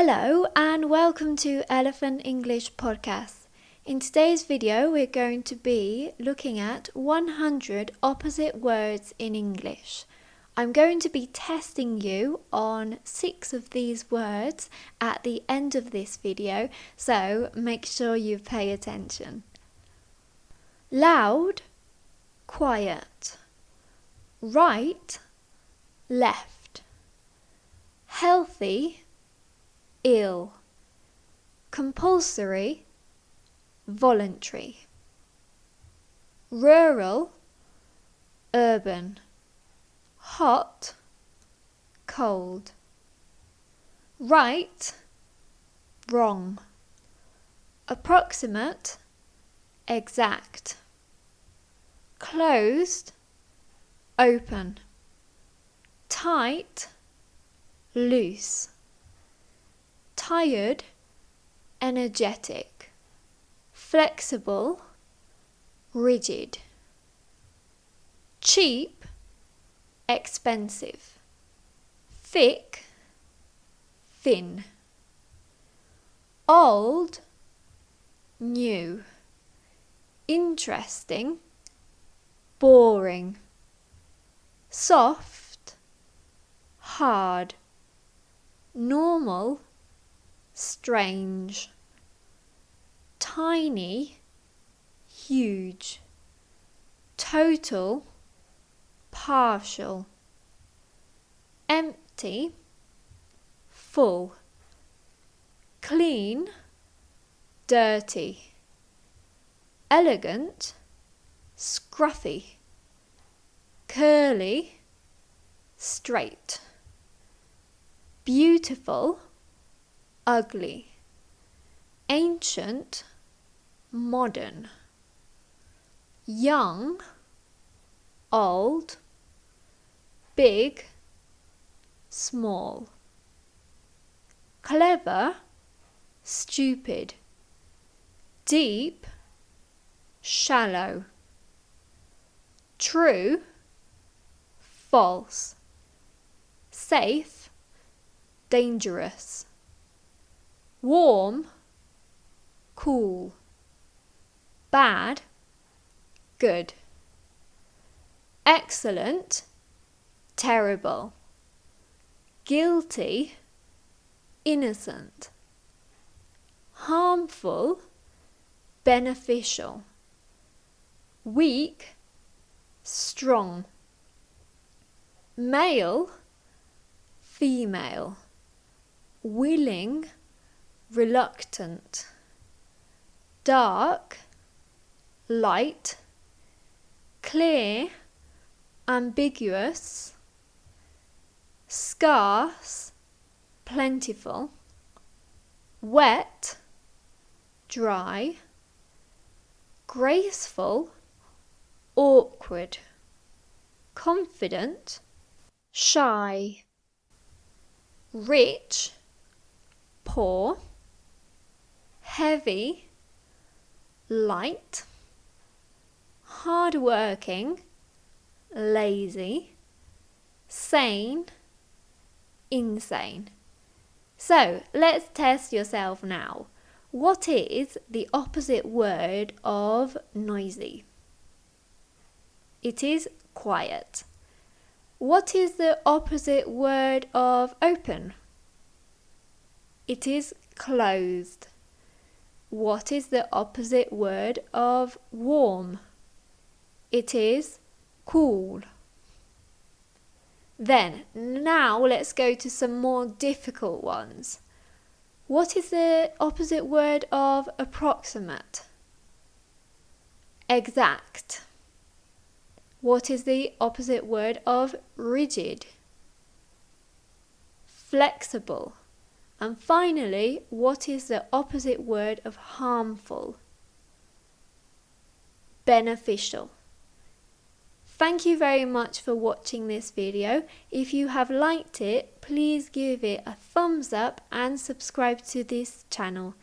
Hello and welcome to Elephant English Podcast. In today's video we're going to be looking at 100 opposite words in English. I'm going to be testing you on 6 of these words at the end of this video, so make sure you pay attention. Loud, quiet. Right, left. Healthy, ill. Compulsory, voluntary. Rural, urban. Hot, cold. Right, wrong. Approximate, exact. Closed, open. Tight, loose. Tired, energetic. Flexible, rigid. Cheap, expensive. Thick, thin. Old, new. Interesting, boring. Soft, hard. Normal, strange. Tiny, huge. Total, partial. Empty, full. Clean, dirty. Elegant, scruffy. Curly, straight. Beautiful, ugly. Ancient, modern. Young, old. Big, small. Clever, stupid. Deep, shallow. True, false. Safe, dangerous. Warm, cool. Bad, good. Excellent, terrible. Guilty, innocent. Harmful, beneficial. Weak, strong. Male, female. Willing, reluctant. Dark, light. Clear, ambiguous. Scarce, plentiful. Wet, dry. Graceful, awkward. Confident, shy. Rich, poor. Heavy, light. Hardworking, lazy. Sane, insane. So let's test yourself now. What is the opposite word of noisy? It is quiet. What is the opposite word of open? It is closed. What is the opposite word of warm? It is cool. Then, now let's go to some more difficult ones. What is the opposite word of approximate? Exact. What is the opposite word of rigid? Flexible. And finally, what is the opposite word of harmful? Beneficial. Thank you very much for watching this video. If you have liked it, please give it a thumbs up and subscribe to this channel.